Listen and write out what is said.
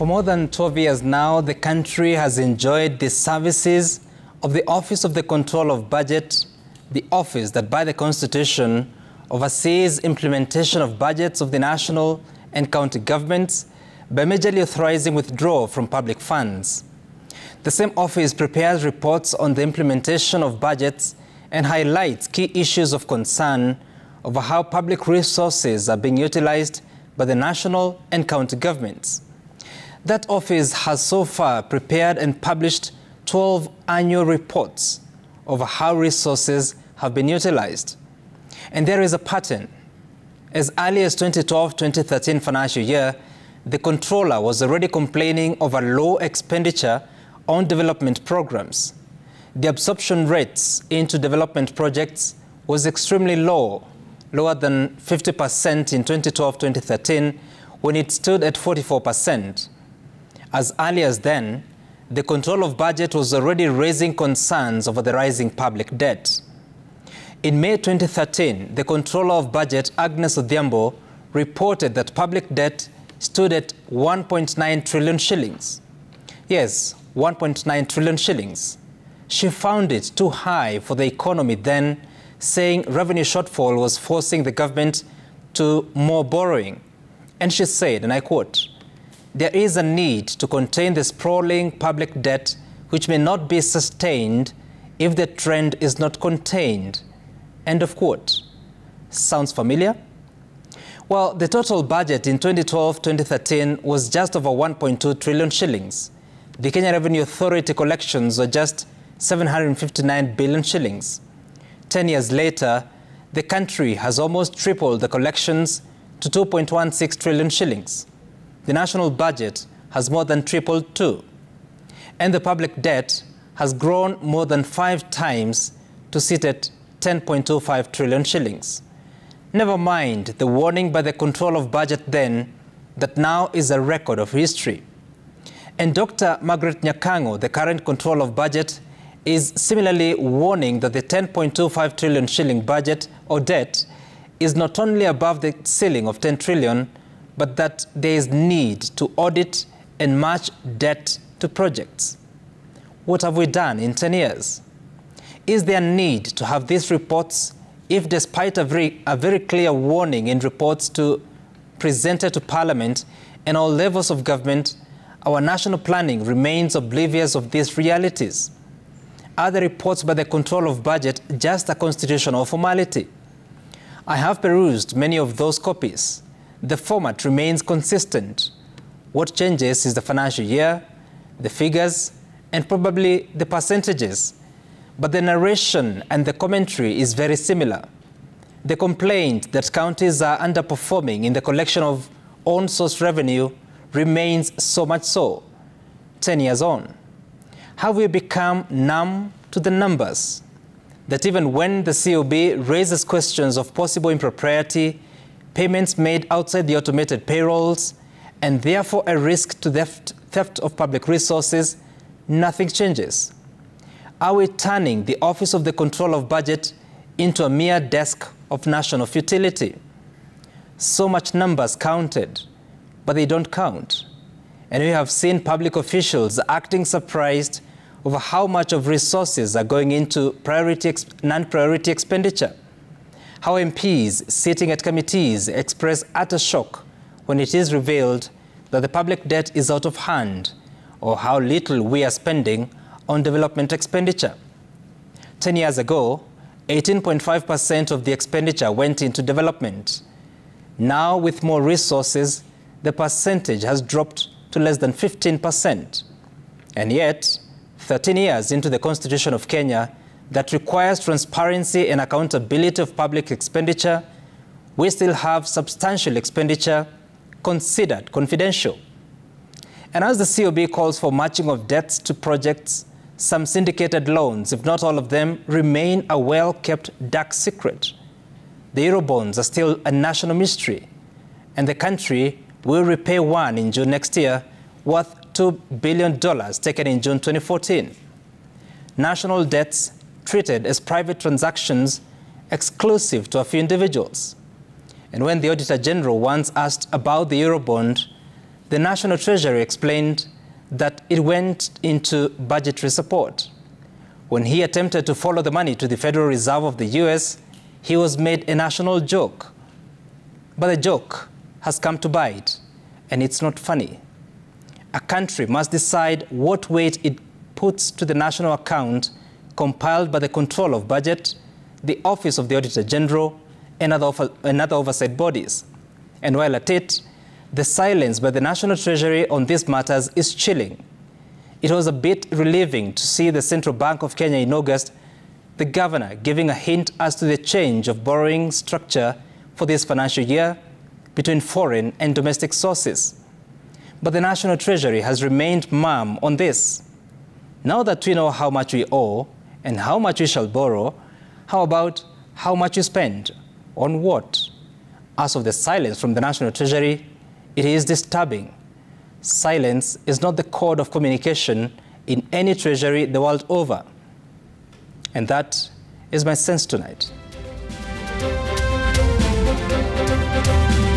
For more than 12 years now, the country has enjoyed the services of the Office of the Control of Budget, the office that by the Constitution oversees implementation of budgets of the national and county governments by majorly authorizing withdrawal from public funds. The same office prepares reports on the implementation of budgets and highlights key issues of concern over how public resources are being utilized by the national and county governments. That office has so far prepared and published 12 annual reports over how resources have been utilized. And there is a pattern. As early as 2012-2013 financial year, the controller was already complaining over low expenditure on development programs. The absorption rates into development projects was extremely low, lower than 50% in 2012-2013, when it stood at 44%. As early as then, the control of budget was already raising concerns over the rising public debt. In May 2013, the Controller of Budget, Agnes Odhiambo, reported that public debt stood at 1.9 trillion shillings. Yes, 1.9 trillion shillings. She found it too high for the economy then, saying revenue shortfall was forcing the government to more borrowing. And she said, and I quote, "There is a need to contain the sprawling public debt which may not be sustained if the trend is not contained." End of quote. Sounds familiar? Well, the total budget in 2012-2013 was just over 1.2 trillion shillings. The Kenya Revenue Authority collections were just 759 billion shillings. 10 years later, the country has almost tripled the collections to 2.16 trillion shillings. The national budget has more than tripled too. And the public debt has grown more than 5 times to sit at 10.25 trillion shillings. Never mind the warning by the Control of Budget then that now is a record of history. And Dr. Margaret Nyakango, the current Control of Budget, is similarly warning that the 10.25 trillion shilling budget or debt is not only above the ceiling of 10 trillion, but that there is need to audit and match debt to projects. What have we done in 10 years? Is there need to have these reports if, despite a very clear warning in reports presented to Parliament and all levels of government, our national planning remains oblivious of these realities? Are the reports by the Control of Budget just a constitutional formality? I have perused many of those copies. The format remains consistent. What changes is the financial year, the figures, and probably the percentages. But the narration and the commentary is very similar. The complaint that counties are underperforming in the collection of own-source revenue remains so much so, 10 years on. Have we become numb to the numbers? That even when the COB raises questions of possible impropriety, payments made outside the automated payrolls, and therefore a risk to theft of public resources, nothing changes? Are we turning the Office of the Control of Budget into a mere desk of national futility? So much numbers counted, but they don't count. And we have seen public officials acting surprised over how much of resources are going into non-priority expenditure. How MPs sitting at committees express utter shock when it is revealed that the public debt is out of hand, or how little we are spending on development expenditure. 10 years ago, 18.5% of the expenditure went into development. Now, with more resources, the percentage has dropped to less than 15%. And yet, 13 years into the Constitution of Kenya that requires transparency and accountability of public expenditure, we still have substantial expenditure considered confidential. And as the COB calls for matching of debts to projects, some syndicated loans, if not all of them, remain a well-kept dark secret. The Eurobonds are still a national mystery, and the country will repay one in June next year worth $2 billion taken in June 2014. National debts treated as private transactions exclusive to a few individuals. And when the Auditor General once asked about the Eurobond, the National Treasury explained that it went into budgetary support. When he attempted to follow the money to the Federal Reserve of the US, he was made a national joke. But the joke has come to bite, and it's not funny. A country must decide what weight it puts to the national account compiled by the Control of Budget, the Office of the Auditor General, and other oversight bodies. And while at it, the silence by the National Treasury on these matters is chilling. It was a bit relieving to see the Central Bank of Kenya in August, the governor giving a hint as to the change of borrowing structure for this financial year between foreign and domestic sources. But the National Treasury has remained mum on this. Now that we know how much we owe and how much we shall borrow, how about how much we spend? On what? As of the silence from the National Treasury, it is disturbing. Silence is not the code of communication in any treasury the world over. And that is my sense tonight.